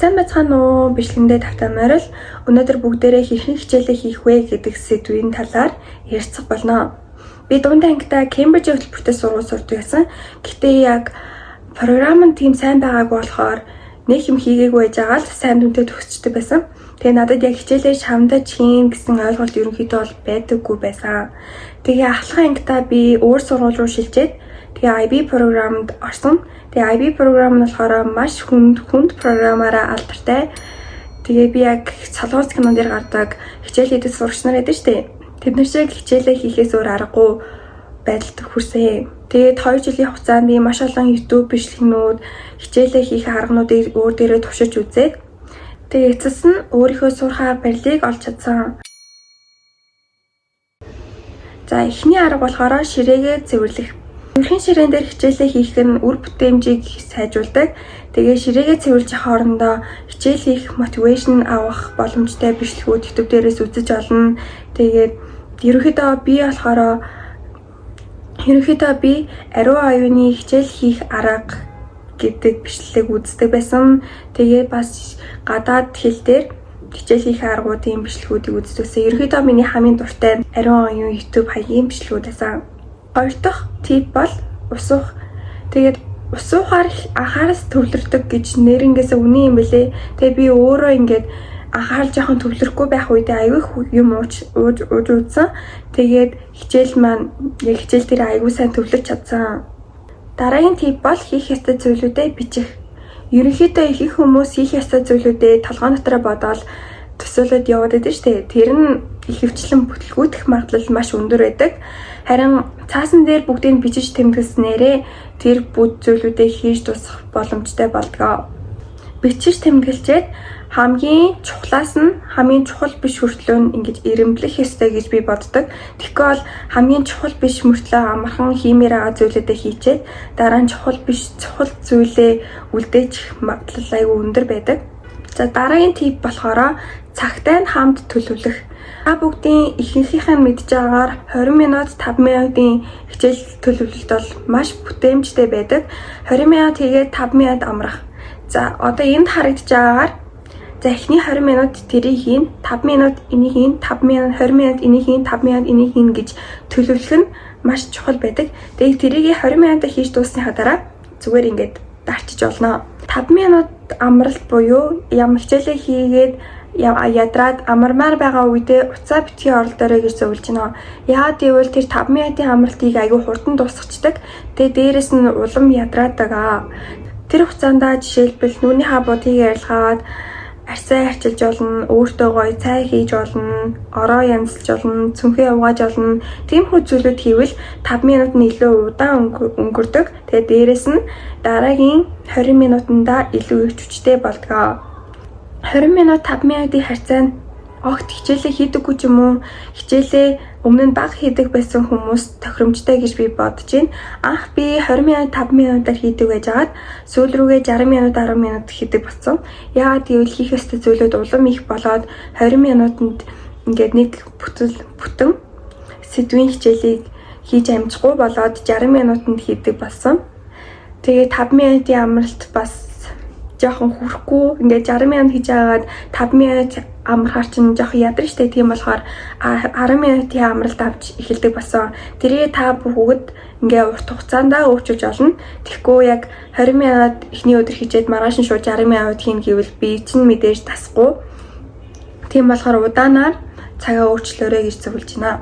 Сайн байцгаана уу? Бичлэгэндээ тавтай морил. Өнөөдөр бүгдээрээ хэрхэн хичээлээ хийх вэ гэдэг сэдвийн талаар ярилцах болно. Би дундаа ангидаа Кембриж хөтөлбөртөө сургууль сурдаг байсан. Гэхдээ яг програм нь тийм сайн байгаагүй болохоор нэг юм хийгээгүй байж байгаа л сайн дүнтэй төгсчдөг байсан. Тэгээ надад яг хичээлээ шамдаж хийн гэсэн ойлголт ерөнхийдөө бол байдаггүй байсан. Тэгээ ахлахын ангидаа би өөр сургууль руу шилжээд тэгээ IB програмд орсон. Тэгээ IB програм нь болохоор маш хүнд програмаараа алдартай. Тэгээ би яг солонгос кинонд гардаг хичээл хийдэг сурагч нар байдаг шүү дээ. Тэд нар шиг хичээлээ хийхээс өөр аргагүй байдалд хүрсэн. Тэгээд 2 жилийн хугацаанд би маш олон YouTube бичлэгнүүд, хичээлээ хийх аргануудыг өөр дээрээ туршиж үзээд тэгээ эцэс нь өөрийнхөө сурах барилыг олж чадсан. За эхний арга болохоор ширээгээ цэвэрлэх. Өрхийн ширээн дээр хичээлээ хийх нь үр бүтээмжийг сайжруулдаг. Тэгээ ширээгээ цэвэрлэх хоорондоо хичээл хийх мотивашн авах боломжтой бичлэгүүд YouTube дээрээс үзэж олно. Тэгээд ерөнхийдөө би ариун оюуны хичээл хийх арга гэдэг бичлэгийг үздэг байсан. Тэгээ бас гадаад хэл дээр хичээл хийх аргуудын бичлэгүүдийг үздэг. Ерөнхийдөө миний хамгийн дуртай ариун оюун YouTube хаягийн бичлэгүүд байсан. Хоёр дахь тип бол усуух. Тэгээд усуухаар анхаараас төвлөрдөг гэж нэрнгээсээ үнэн юм бэлээ. Тэгээ би өөрөө ингээд анхаарал жоохон төвлөрөхгүй байх үедээ аягүй юм ууж үзсэн. Тэгээд хичээл маань яг хичээл дээр аягүй сайн төвлөрч чадсан. Дараагийн тип бол хийх ёстой зүйлүүдээ бичих. Ерөнхийдөө их хүмүүс хийх ёстой зүйлүүдээ толгой дотроо бодоод төсөөлөд яваад байдаг шүү дээ. Тэр нь ихэвчлэн бүтлгүүтэх магадлал маш өндөр байдаг. Харин цаасан дээр бүгдийг бичиж тэмдэглэснээрээ тэр бүх зүйлүүдээ хийж дуусгах боломжтой болдгоо. Бичиж тэмдэглэжээд хамгийн чухал биш хүртлөө нь ингэж эрэмблэх ёстой гэж би боддог. Тэгэхгүй бол хамгийн чухал биш мөртлөө амархан хиймээр байгаа зүйлүүдээ хийчээд дараа нь чухал зүйлээ үлдээчих магадлал аюу өндөр байдаг. За дараагийн тип болохоор цагтай нь хамт төлөвлөх. Та бүгдийн ихэнхийнхэн мэдж байгаагаар 20 минут 5 минутын хичээл төлөвлөлт бол маш бүтээмжтэй байдаг. 20 минут хийгээд 5 минут амрах. За одоо энд харагдж байгаагаар эхний 20 минут тэрийг хийн, 5 минут энийг хийн, 5 минут 20 минут энийг хийн, 5 минут энийг хийн гэж төлөвлөх нь маш чухал байдаг. Тэгээд тэрийг 20 минутаа хийж дуусныхаа дараа зүгээр ингээд дарчиж олно. 5 минут амралт буюу ямар хичээлээ хийгээд ядраад амармаар байгаа үедээ уцаа битгий оролдоорой гэж зөвлөж байна. Яагаад гэвэл тэр 5 минутын амралтыг аягүй хурдан дуусгацдаг. Тэгээ дээрэс нь улам ядраадаг. Тэр хугацаанд жишээлбэл нүуний хабуудыг ярилгаад арьсаа харчилж олно, өөртөө гоё цай хийж олно, ороо янзлж олно, цүнхээ угааж олно. Тиймэрхүү зүйлүүд хийвэл 5 минут нь илүү удаан өнгөрдөг. Тэгээ дээрэс нь дараагийн 20 минутанда илүү их хүчтэй болдгоо. 20 минут 5 минутын харьцаанд огт хичээлээ хийдэггүй ч юм уу, хичээлээ өмнө нь бага хийдэг байсан хүмүүс тохиромжтой гэж би бодож байна. Анх би 20 минут 5 минутаар хийдэг байжгаад сүүл рүүгээ 60 минут 10 минут хийдэг болсон. Яагаад гэвэл хийх ёстой зүйлүүд улам их болоод 20 минутанд ингээд нэг бүтэн сэдвийн хичээлийг хийж амжихгүй болоод 60 минутанд хийдэг болсон. Тэгээ 5 минутын амралт бас жоохон хүрэхгүй. Ингээд 60 минут хийж байгаад 5 минут амрахаар чинь жоохон ядар штэ. Тийм болохоор 10 минутын амралт авч эхэлдэг болсон. Тэрийг та бүгд ингээд урт хугацаанд өөрчилж олно. Тэгэхгүй яг 20 минут эхний өдөр хийжээд маргааш нь шууд 60 минут хийн гэвэл би чинь мэдээж тасахгүй. Тийм болохоор удаанаар цагаа өөрчлөөрэй гэж зөвлөж байна.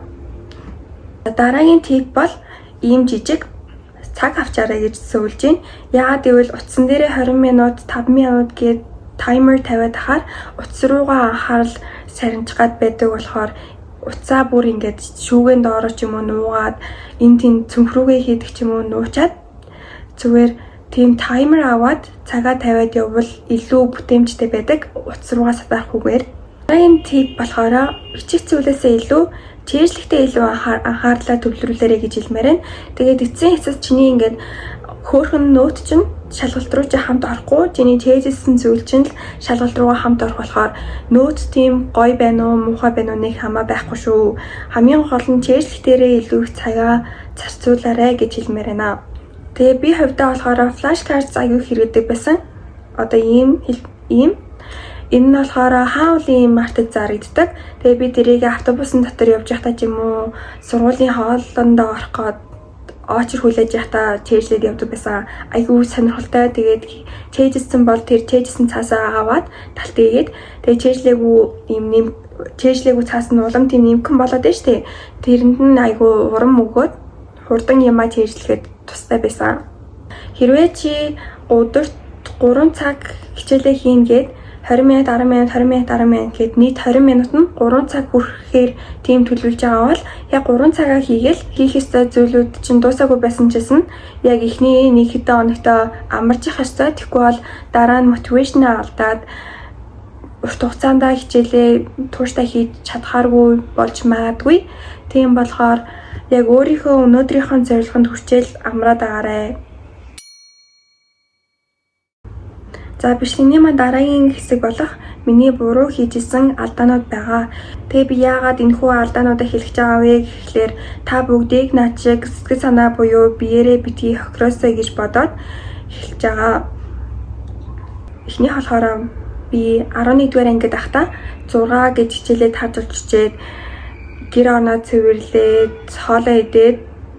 Дараагийн тип бол ийм жижиг цаг авчаарай гэж зөвлөж байна. Яагаад гэвэл утсан дээрээ 20 минут 5 минут гээд таймер тавиад хахаар утас руугаа анхаарал сарниж гад байдаг болохоор утсаа бүр ингээд шүүгэн доороо ч юм уу нуугаад энэ тийм цүнхрүүгээ хийдэг ч юм уу нуучаад зүгээр тийм таймер аваад цагаа тавиад явбал илүү бүтээмжтэй байдаг. Утас руугаа сатаахгүйгээр. Дараагийн тип болохоор бичих зүйлээсээ илүү чэйжлэгтээ илүү анхаарлаа төвлөрүүлээрэй гэж хэлмээр байна. Тэгээд эцсийн хэсэс чиний ингээд хөөхөн нөт чинь шалгалт руу ч хамт орохгүй, чиний чэйжсэн зүйл чинь л шалгалт руугаа хамт орох болохоор нөт тийм гоё байна уу, муухай байна уу нэг хамаа байхгүй шүү. Хамгийн гол нь чэйжлэгтээрээ илүү их цагаа зарцуулаарай гэж хэлмээр байна. Тэгээ би хувьдаа болохоор флаш карт аягүй хэрэгдэг байсан. Одоо ийм Энэ нь болохоор хаавлын мартад зарагддаг. Тэгээ би тэрийг автобусын дотор явж байхдаа ч юм уу сургуулийн хооллондоо орох гээд очор хүлээж явахдаа чэйжлээд явдаг байсан. Айгүй сонирхолтой. Тэгээд чэйжсэн бол тэр чэйжсэн цаасаа аваад талтгээд тэгээд чэйжлээгүй цаас нь улам тийм нэмхэн болоод байна шүү дээ. Тэрэнд нь айгүй урам өгөөд хурдан ямаа чэйжлэхэд тустай байсан. Хэрвээ чи өдөрт 3 цаг хичээлээ хийн гээд 20 минут 10 минут 20 минут 10 минут гэд нийт 20 минут нь 3 цаг хүрэхээр тийм төлөвлөж байгаа бол яг 3 цагаа хийгээл хийх ёстой зүйлүүд чинь дуусаагүй байсан чсэн яг эхний нэг хэдэн хоногтоо амарчих ёстой. Тэгэхгүй бол дараа нь мотивашн алдаад урт хугацаанд хичээлээ тууштай хийж чадхааргүй болж магадгүй. Тийм болохоор яг өөрийнхөө өнөөдрийнхөө зорилгонд хүрчээл амраад агаарай. За бичлэгийн маань дараагийн хэсэг болох миний буруу хийжсэн алдаанууд байгаа. Тэгээ би яагаад энэхүү алдаануудаа хэлэх байгаа вэ гэхлээр та бүгдийг наад шиг сэтгэл санаа буюу биеэрээ битгий хохироосоо гэж бодоод хэлж байгаа. Эхнийх болохоор би 11-р ангид байхдаа 6 гэж хичээлээ харж олччээд гэр орноо цэвэрлээд хоолоо идээд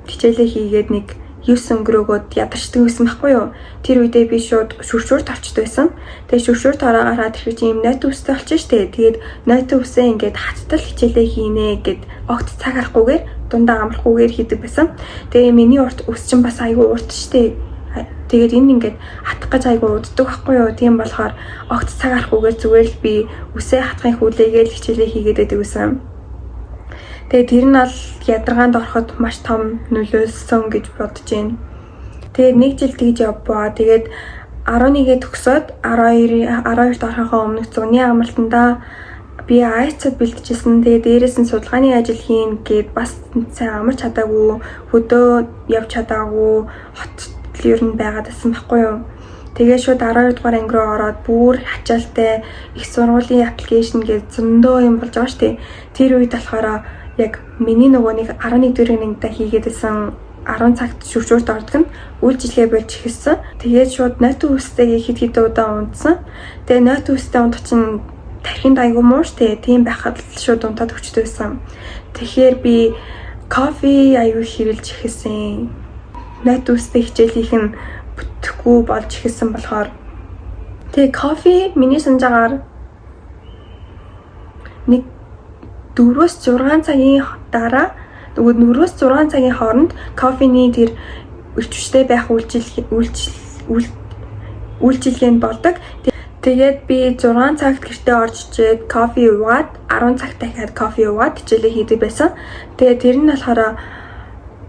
хичээлээ хийгээд нэг 9 өнгөрөөгөөд ядарчдаг байсан байхгүй юу? Тэр үедээ би шууд шүршүрт орчд байсан. Тэгээ шүршүрт ороогараад тэр чинь юм нойтон үстэй болчих штэ. Тэгээд нойтон үсээ ингээд хаттал хичээлээ хийнэ гэд огт цаг харахгүйгээр дундаа амрахгүйгээр хийдэг байсан. Тэгээ миний үс чинь бас айгүй урт штэ. Тэгээд энэ ингээд хатах гэж айгүй уддаг байхгүй юу? Тийм болохоор огт цаг харахгүйгээр зүгээр л би үсээ хатахын хүлээгээл хичээлээ хийгээд байдаг байсан. Тэгээ тэр нь бол ядаргаанд ороход маш том нөлөөлсөн гэж бодож байна. Тэгээд нэг жил тэгж явбаа. Тэгээд 11-гээ төгсөөд 12-т орохоо өмнөх зуны амралтандаа би IELTS-д бэлтжижсэн. Тэгээд дээрээс нь судалгааны ажил хийн гээд бас сайн амарч чадаагүй, хөдөө явж чадаагүй, хотл ер нь байгаад байсан байхгүй юу? Тэгээд шууд 12 дугаар анги руу ороод бүр хачаалтай их сургуулийн аппликейшн гэж зөндөө юм болж байгаа штэ. Тэр үед болохоор яг миний нөгөө нэг 11-р ангидаа хийгээд байсан 10 цагт шүршүрт ордог нь үйлчлэгээ болж ихсэн. Тэгээд шууд нойтон үстэйгээ хэд удаа унтсан. Тэгээд нойтон үстэй унтах чинь тархинд айгүй муу штэ. Тийм байхад шууд унтаад өчтөд байсан. Тэгэхээр би кофе аюу хэрэлж ихсэн. Нойтон үстэй хичээлийнх нь бүтэхгүй болж ихсэн болохоор тэгээд кофе миний санджаагаар нэг 4-6 цагийн дараа нөгөө 4-6 цагийн хооронд кофений тэр өчвчтэй байх үйлчилгээ нь болдог. Тэгээд би 6 цагт гэртээ орж ичээд кофе уугаад 10 цагт дахиад кофе уугаад хичээлээ хийдэг байсан. Тэгээд тэр нь болохоор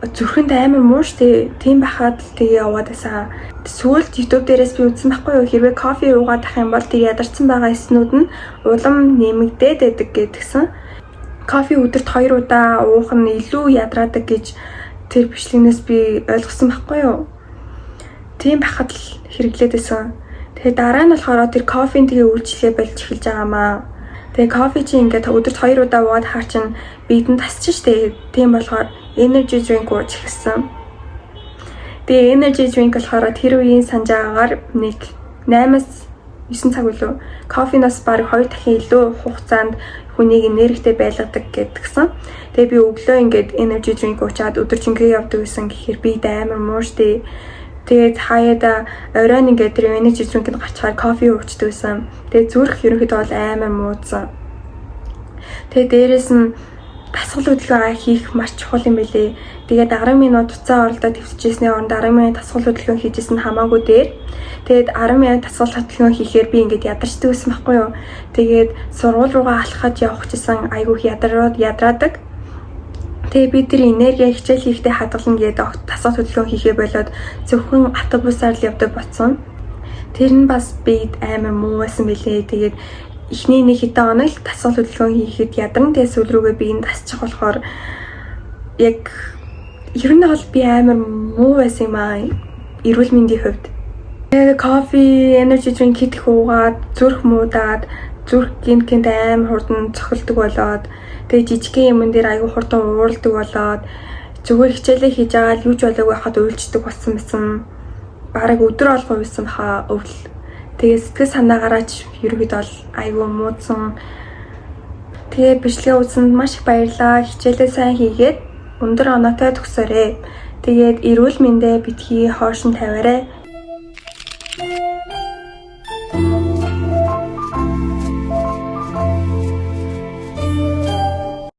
зүрхэнд амар муу штэ. Тийм байхад тэгээ яваад байсан. Сүүлд YouTube дээрээс би үзсэн байхгүй юу? Хэрвээ кофе уугаад ах юм бол тэр ядарсан байгаа эснүүд нь улам нэмэгдээд байдаг гэдгсэн. Кофе өдөрт 2 удаа уух нь илүү ядраадаг гэж тэр бичлэгнээс би ойлгосон байхгүй юу? Тийм байхад л хэрэглээд байсан. Тэгээ дараа нь болохоор тэр кофеийн тэгээ үйлчлэгээ болж эхэлж байгаамаа. Тэгээ кофе чи ингээд өдөрт 2 удаа уугаад хаа чин бидэнд тасчих штэ. Тийм болохоор energy drink ууж эхэлсэн. Тэгээ energy drink болохоор тэр үеийн санджаагаар нэг 8-9 цаг үлээ кофеноос бараг 2 дахин илүү хугацаанд хүнийг энергитэй байлгадаг гэдгсэн. Тэгээ би өглөө ингээд energy drink уучаад өдөржингөө явдаг гэсэн гэхээр би амар муу штэ. Тэгээд хаяада оройн ингээд тэр energy drink-д гарчаар кофе уучдаг байсан. Тэгээд зүрх ерөнхийдөө бол амар муудсан. Тэгээд дээрэс нь дасгал хөдөлгөөн хийх маш чухал юм билээ. Тэгээд 10 минут уцаа оролдоод төвчжсэний оронд 10 минут дасгал хөдөлгөөн хийжсэн хамаагүй дээр. Тэгээд 10 минут дасгал хөдөлгөөн хийхээр би ингээд ядарчдаг байсан байхгүй юу? Тэгээд сургууль руугаа алхахад явах гэсэн айгүйх ядраадаг. Тэгээ би тэр энерги хичээл хийхдээ хадгална гэдэг дасгал хөдөлгөөн хийхээ болоод зөвхөн автобусаар л явдаг болсон. Тэр нь бас би амар муу байсан билээ. Тэгээд эхний нэг хэдэн хоног л дасгал хөдөлгөөн хийхэд ядарн тэгээ сүүл рүүгээ би энэ тасчих болохоор яг ер нь бол би амар муу байсан юм аа эрүүл мэндийн хувьд. Тэгээ кофе, energy drink хийх уугаад зүрх муудаад зүрх гинт амар хурдан цохилдог болоод тэгээ жижигхэн юмн дээр аягүй хурдан уурладаг болоод зүгээр хичээлээ хийж байгаа л юу ч болоогүй хахад уйлждаг болсон байсан. Бараг өдөр алга байсан хаа өвл. Тэгээ сэтгэл санаагаараач ерөөд бол айгүй муудсан. Тэгээ бичлэгээ үзсэнд маш их баярлалаа. Хичээлээ сайн хийгээд өндөр оноотой төгсөөрэй. Тэгээд эрүүл мэндэ битгий хоош нь тавиарай.